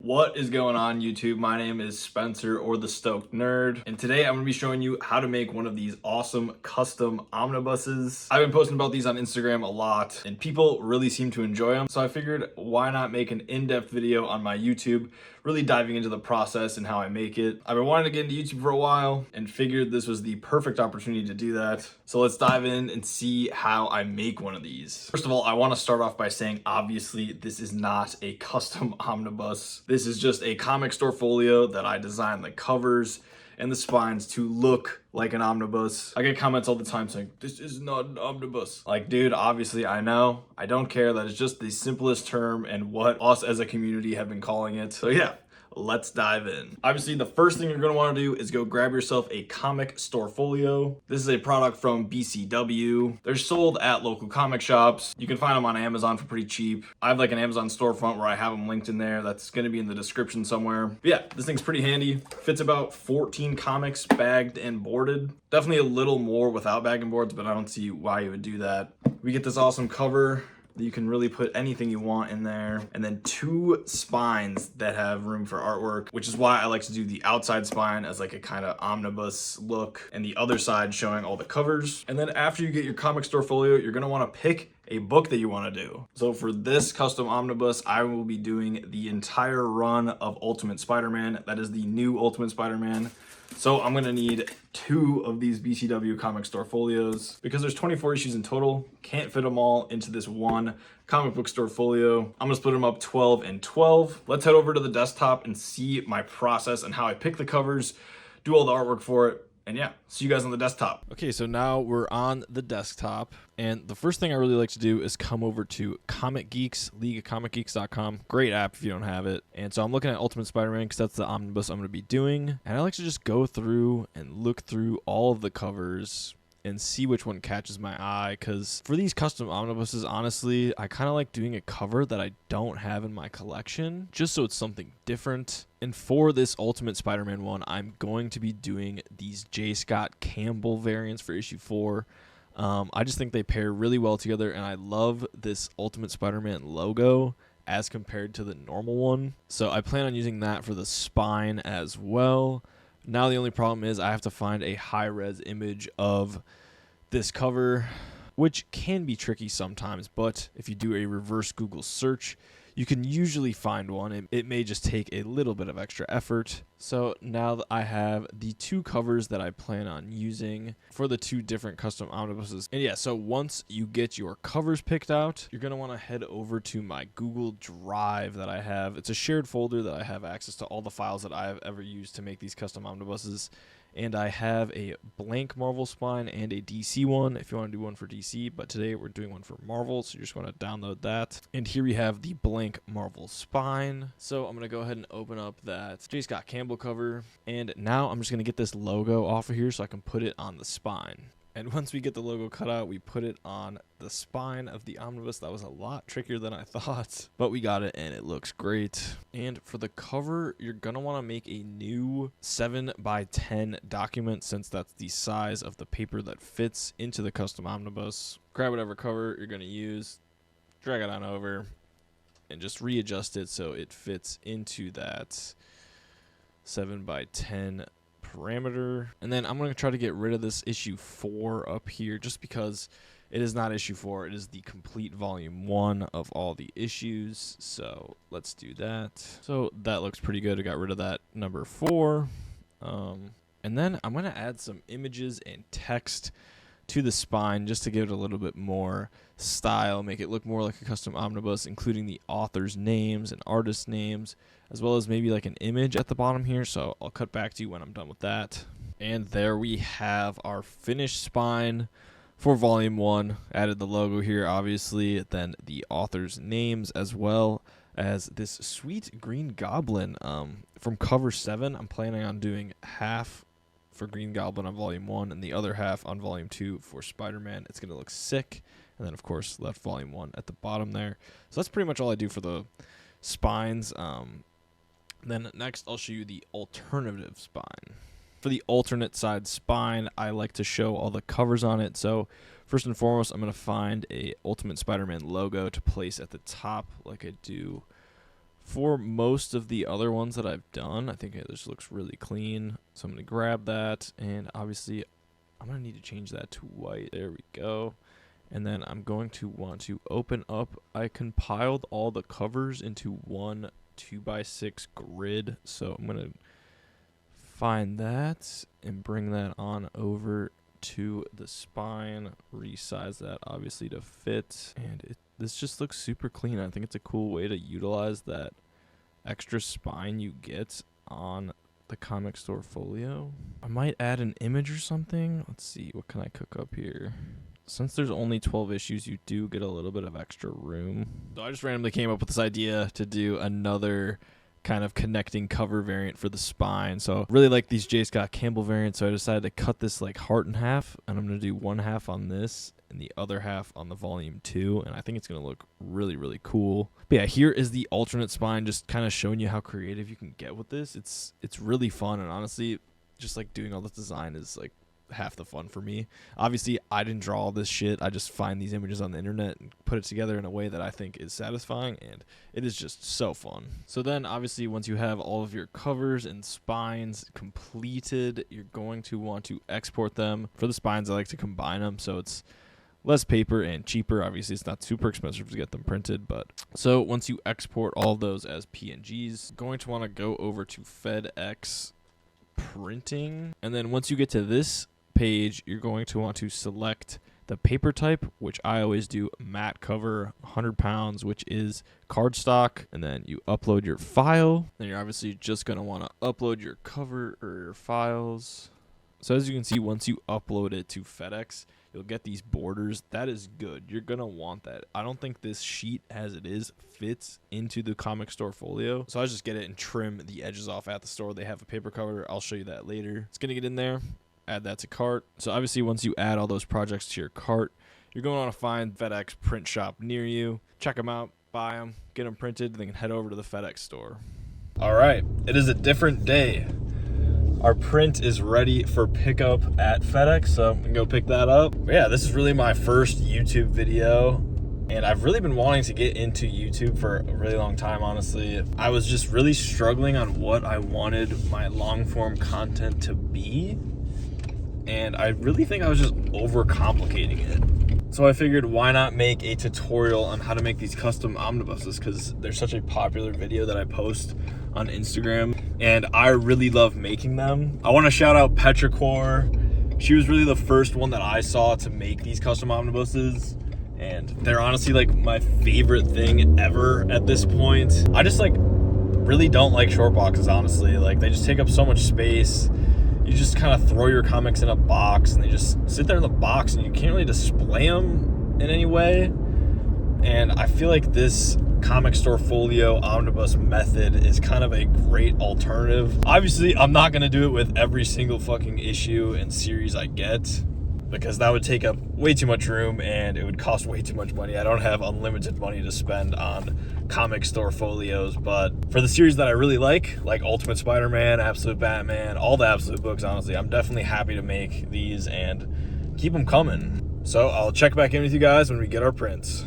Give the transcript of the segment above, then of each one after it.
What is going on, YouTube? My name is Spencer, or the Stoked Nerd, and today I'm going to be showing you how to make one of these awesome custom omnibuses. I've been posting about these on Instagram a lot, and people really seem to enjoy them, so I figured why not make an in-depth video on my YouTube, really diving into the process and how I make it. I've been wanting to get into YouTube for a while, and figured this was the perfect opportunity to do that. So let's dive in and see how I make one of these. First of all, I want to start off by saying, obviously, this is not a custom omnibus. This is just a comic store folio that I designed the covers and the spines to look like an omnibus. I get comments all the time saying, this is not an omnibus. Like, dude, obviously I know. I don't care. That is just the simplest term and what us as a community have been calling it. So yeah. Let's dive in. Obviously, the first thing you're going to want to do is go grab yourself a comic store folio. This is a product from BCW. They're sold at local comic shops. You can find them on Amazon for pretty cheap. I have like an Amazon storefront where I have them linked in there. That's going to be in the description somewhere. But yeah, this thing's pretty handy. Fits about 14 comics bagged and boarded. Definitely a little more without bag and boards, but I don't see why you would do that. We get this awesome cover. You can really put anything you want in there, and then 2 spines that have room for artwork, which is why I like to do the outside spine as like a kind of omnibus look, and the other side showing all the covers. And then after you get your comic store folio, you're going to want to pick a book that you want to do. So for this custom omnibus, I will be doing the entire run of Ultimate Spider-Man. That is the new Ultimate Spider-Man. So I'm gonna need 2 of these BCW comic store folios because there's 24 issues in total. Can't fit them all into this one comic book store folio. I'm gonna split them up 12 and 12. Let's head over to the desktop and see my process and how I pick the covers, do all the artwork for it. And yeah, see you guys on the desktop. Okay, so now we're on the desktop, and the first thing I really like to do is come over to Comic Geeks, leagueofcomicgeeks.com. Great app if you don't have it. And so I'm looking at Ultimate Spider-Man because that's the omnibus I'm going to be doing. And I like to just go through and look through all of the covers and see which one catches my eye, because for these custom omnibuses, honestly, I kind of like doing a cover that I don't have in my collection, just so it's something different. And for this Ultimate Spider-Man one, I'm going to be doing these J. Scott Campbell variants for issue 4. I just think they pair really well together, and I love this Ultimate Spider-Man logo as compared to the normal one. So I plan on using that for the spine as well. Now the only problem is I have to find a high-res image of this cover, which can be tricky sometimes, but if you do a reverse Google search, you can usually find one. It may just take a little bit of extra effort. So now that I have the 2 covers that I plan on using for the 2 different custom omnibuses. And yeah, so once you get your covers picked out, you're going to want to head over to my Google Drive that I have. It's a shared folder that I have access to all the files that I have ever used to make these custom omnibuses. And I have a blank Marvel spine and a DC one if you want to do one for DC, but today we're doing one for Marvel, so you're just going to download that. And here we have the blank Marvel spine. So I'm going to go ahead and open up that J. Scott Campbell cover, and now I'm just going to get this logo off of here so I can put it on the spine. And once we get the logo cut out, we put it on the spine of the omnibus. That was a lot trickier than I thought, but we got it and it looks great. And for the cover, you're going to want to make a new 7x10 document, since that's the size of the paper that fits into the custom omnibus. Grab whatever cover you're going to use, drag it on over, and just readjust it so it fits into that 7x10 parameter. And then I'm going to try to get rid of this issue 4 up here, just because it is not issue 4, it is the complete volume 1 of all the issues. So let's do that. So that looks pretty good. I got rid of that number 4. And then I'm going to add some images and text to the spine just to give it a little bit more style, make it look more like a custom omnibus, including the author's names and artist names, as well as maybe like an image at the bottom here. So I'll cut back to you when I'm done with that. And there we have our finished spine for volume 1. Added the logo here, obviously, then the author's names, as well as this sweet Green Goblin from cover 7. I'm planning on doing half for Green Goblin on volume 1 and the other half on volume 2 for Spider-Man. It's going to look sick. And then, of course, left volume 1 at the bottom there. So that's pretty much all I do for the spines. Then next, I'll show you the alternative spine. For the alternate side spine, I like to show all the covers on it. So first and foremost, I'm going to find a Ultimate Spider-Man logo to place at the top like I do For most of the other ones that I've done, I think this looks really clean. So I'm going to grab that, and obviously I'm going to need to change that to white. There we go. And then I'm going to want to open up. I compiled all the covers into one 2x6 grid. So I'm going to find that and bring that on over to the spine, resize that obviously to fit, and this just looks super clean. I think it's a cool way to utilize that extra spine you get on the comic store folio. I might add an image or something. Let's see, what can I cook up here? Since there's only 12 issues, you do get a little bit of extra room. So I just randomly came up with this idea to do another kind of connecting cover variant for the spine. So really like these J. Scott Campbell variants, so I decided to cut this like heart in half, and I'm going to do one half on this and the other half on the volume 2, and I think it's going to look really, really cool. But yeah, here is the alternate spine, just kind of showing you how creative you can get with this. It's really fun, and honestly, just like doing all this design is like half the fun for me. Obviously, I didn't draw all this shit. I just find these images on the internet and put it together in a way that I think is satisfying, and it is just so fun. So then obviously once you have all of your covers and spines completed, you're going to want to export them. For the spines, I like to combine them so it's less paper and cheaper. Obviously, it's not super expensive to get them printed, but so once you export all of those as PNGs, going to want to go over to FedEx printing, and then once you get to this page, you're going to want to select the paper type, which I always do matte cover, 100 pounds, which is cardstock, and then you upload your file. Then you're obviously just going to want to upload your cover or your files. So as you can see, once you upload it to FedEx, you'll get these borders. That is good. You're going to want that. I don't think this sheet as it is fits into the comic store folio. So I just get it and trim the edges off at the store. They have a paper cover. I'll show you that later. It's going to get in there. Add that to cart. So obviously once you add all those projects to your cart, you're going to want to find FedEx print shop near you. Check them out, buy them, get them printed, then head over to the FedEx store. All right, it is a different day. Our print is ready for pickup at FedEx, so we can go pick that up. But yeah, this is really my first YouTube video, and I've really been wanting to get into YouTube for a really long time, honestly. I was just really struggling on what I wanted my long form content to be, and I really think I was just overcomplicating it. So I figured, why not make a tutorial on how to make these custom omnibuses, because they're such a popular video that I post on Instagram, and I really love making them. I want to shout out Petrichor. She was really the first one that I saw to make these custom omnibuses, and they're honestly like my favorite thing ever at this point. I just like really don't like short boxes, honestly. Like, they just take up so much space. You just kind of throw your comics in a box and they just sit there in the box, and you can't really display them in any way. And I feel like this comic store folio omnibus method is kind of a great alternative. Obviously, I'm not going to do it with every single fucking issue and series I get, because that would take up way too much room and it would cost way too much money. I don't have unlimited money to spend on comic store folios, but for the series that I really like Ultimate Spider-Man, Absolute Batman, all the Absolute books, honestly, I'm definitely happy to make these and keep them coming. So I'll check back in with you guys when we get our prints.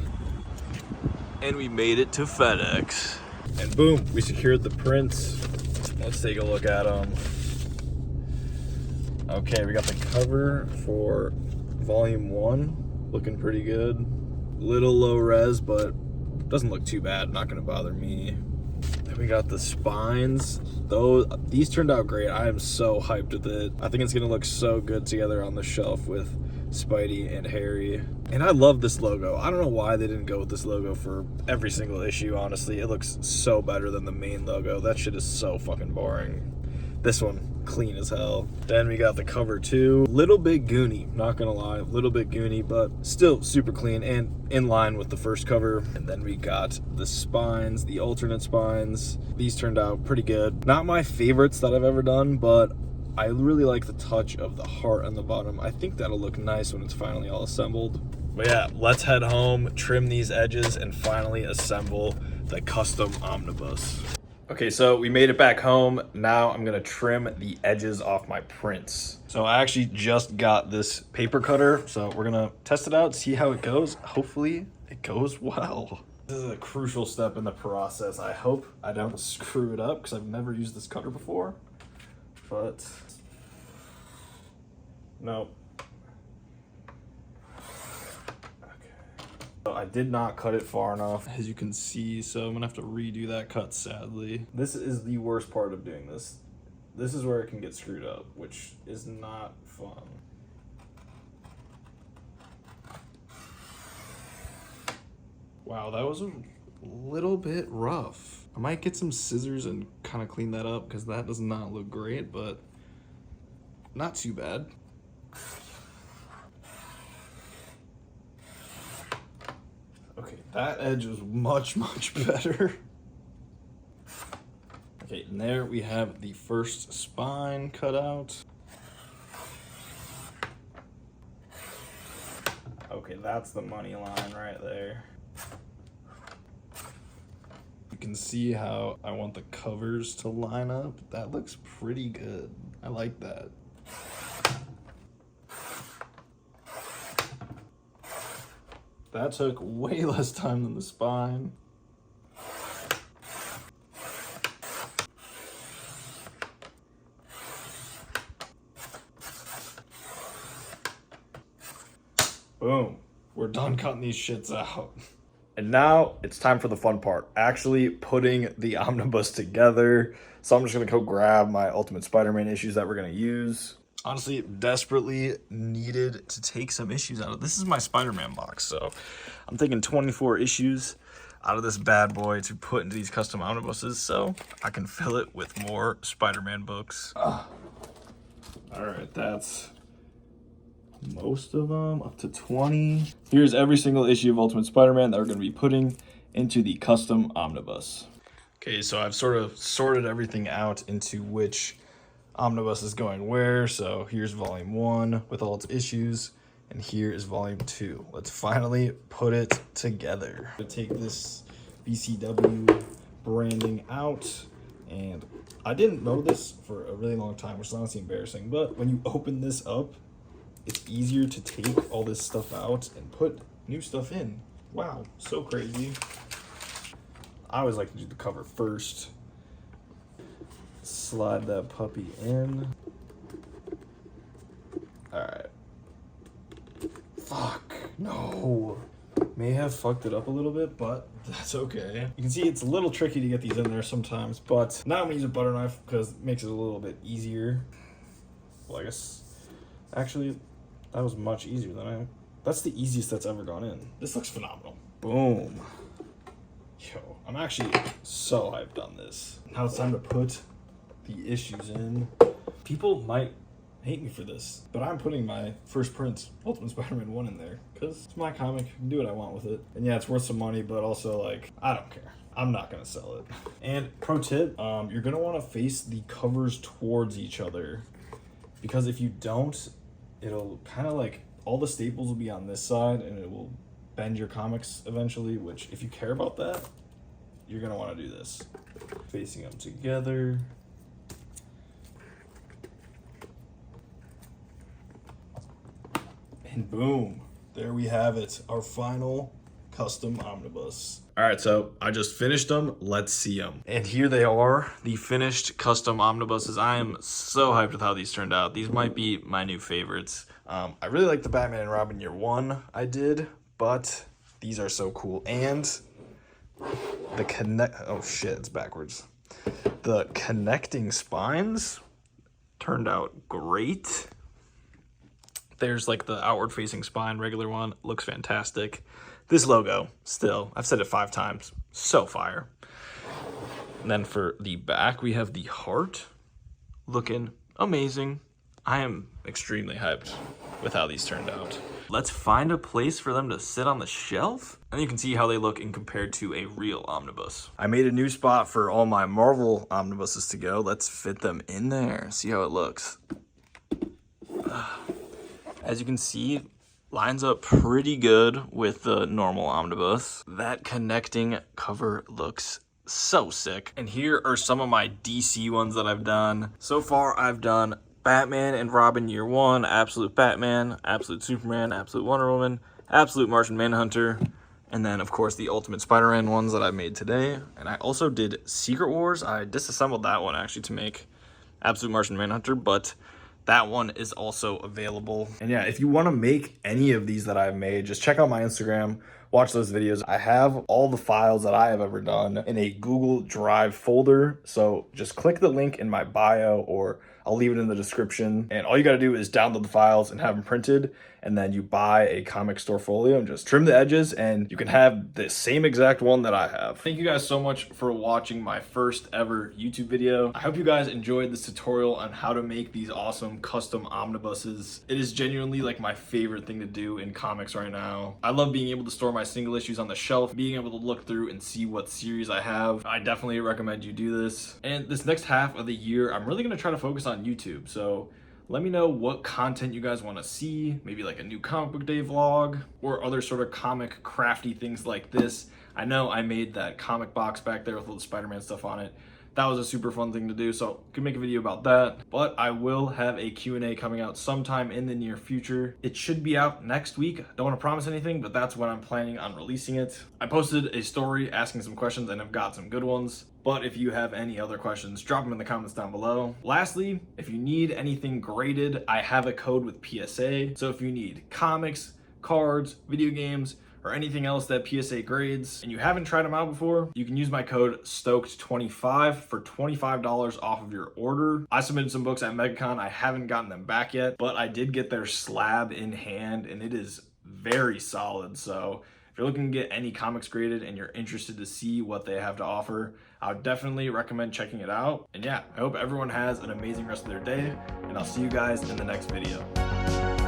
And we made it to FedEx. And boom, we secured the prints. Let's take a look at them. Okay, we got the cover for volume 1, looking pretty good. Little low res, but doesn't look too bad, not gonna bother me. Then we got the spines. These turned out great. I am so hyped with it. I think it's gonna look so good together on the shelf with Spidey and Harry. And I love this logo. I don't know why they didn't go with this logo for every single issue, honestly. It looks so better than the main logo. That shit is so fucking boring. This one, clean as hell. Then we got the cover 2. Little bit goony, not gonna lie. Little bit goony, but still super clean and in line with the first cover. And then we got the spines, the alternate spines. These turned out pretty good. Not my favorites that I've ever done, but I really like the touch of the heart on the bottom. I think that'll look nice when it's finally all assembled. But yeah, let's head home, trim these edges, and finally assemble the custom omnibus. Okay, so we made it back home. Now I'm gonna trim the edges off my prints. So I actually just got this paper cutter, so we're gonna test it out, see how it goes. Hopefully it goes well. This is a crucial step in the process. I hope I don't screw it up because I've never used this cutter before. But no. Okay. So I did not cut it far enough, as you can see, so I'm gonna have to redo that cut, sadly. This is the worst part of doing this. This is where it can get screwed up, which is not fun. Wow, that was a little bit rough. I might get some scissors and kind of clean that up because that does not look great, but not too bad. Okay, that edge was much, much better. Okay, and there we have the first spine cut out. Okay, that's the money line right there. You can see how I want the covers to line up. That looks pretty good. I like that. That took way less time than the spine. Boom. We're done cutting these shits out. And now it's time for the fun part, actually putting the omnibus together. So I'm just gonna go grab my Ultimate Spider-Man issues that we're gonna use. Honestly, desperately needed to take some issues out of this. Is my Spider-Man box, so I'm taking 24 issues out of this bad boy to put into these custom omnibuses so I can fill it with more Spider-Man books. All right, that's most of them, up to 20. Here's every single issue of Ultimate Spider-Man that we're going to be putting into the custom omnibus. Okay, so I've sort of sorted everything out into which omnibus is going where. So here's volume 1 with all its issues, and here is volume 2. Let's finally put it together. I'm going to take this BCW branding out, and I didn't know this for a really long time, which is honestly embarrassing, but when you open this up, it's easier to take all this stuff out and put new stuff in. Wow, so crazy. I always like to do the cover first. Slide that puppy in. All right. Fuck, no. May have fucked it up a little bit, but that's okay. You can see it's a little tricky to get these in there sometimes, but now I'm gonna use a butter knife because it makes it a little bit easier. Well, I guess, actually, that was much easier than that's the easiest that's ever gone in. This looks phenomenal. Boom. Yo, I'm actually so hyped on this. Now it's time to put the issues in. People might hate me for this, but I'm putting my first print Ultimate Spider-Man 1 in there because it's my comic. I can do what I want with it. And yeah, it's worth some money, but also, like, I don't care. I'm not gonna sell it. And pro tip, you're gonna wanna face the covers towards each other, because if you don't, it'll kind of like, all the staples will be on this side and it will bend your comics eventually, which if you care about that, you're gonna wanna do this. Facing them together. And boom, there we have it, our final custom omnibus. All right, so I just finished them. Let's see them. And here they are, the finished custom omnibuses. I am so hyped with how these turned out. These might be my new favorites. I really like the Batman and Robin Year 1 I did, but these are so cool. And the oh shit, it's backwards. The connecting spines turned out great. There's like the outward facing spine, regular one, looks fantastic. This logo, still, I've said it 5 times, so fire. And then for the back, we have the heart, looking amazing. I am extremely hyped with how these turned out. Let's find a place for them to sit on the shelf, and you can see how they look in compared to a real omnibus. I made a new spot for all my Marvel omnibuses to go. Let's fit them in there, see how it looks. As you can see, lines up pretty good with the normal omnibus. That connecting cover looks so sick. And here are some of my DC ones that I've done. So far, I've done Batman and Robin Year 1, Absolute Batman, Absolute Superman, Absolute Wonder Woman, Absolute Martian Manhunter, And then, of course, the Ultimate Spider-Man ones that I made today. And I also did Secret Wars. I disassembled that one, actually, to make Absolute Martian Manhunter, but that one is also available. And yeah, if you want to make any of these that I've made, just check out my Instagram, watch those videos. I have all the files that I have ever done in a Google Drive folder. So just click the link in my bio, or I'll leave it in the description. And all you got to do is download the files and have them printed. And then you buy a comic store folio and just trim the edges, and you can have the same exact one that I have. Thank you guys so much for watching my first ever YouTube video. I hope you guys enjoyed this tutorial on how to make these awesome custom omnibuses. It is genuinely like my favorite thing to do in comics right now. I love being able to store my single issues on the shelf, being able to look through and see what series I have. I definitely recommend you do this. And this next half of the year, I'm really gonna try to focus on YouTube. So let me know what content you guys want to see, maybe like a new comic book day vlog or other sort of comic crafty things like this. I know I made that comic box back there with all the Spider-Man stuff on it. That was a super fun thing to do, so I could make a video about that. But I will have a Q&A coming out sometime in the near future. It should be out next week. Don't want to promise anything, but that's when I'm planning on releasing it. I posted a story asking some questions and I've got some good ones. But if you have any other questions, drop them in the comments down below. Lastly, if you need anything graded, I have a code with PSA. So if you need comics, cards, video games, or anything else that PSA grades, and you haven't tried them out before, you can use my code STOKED25 for $25 off of your order. I submitted some books at MegaCon. I haven't gotten them back yet, but I did get their slab in hand, and it is very solid. So if you're looking to get any comics graded and you're interested to see what they have to offer, I would definitely recommend checking it out. And yeah, I hope everyone has an amazing rest of their day, and I'll see you guys in the next video.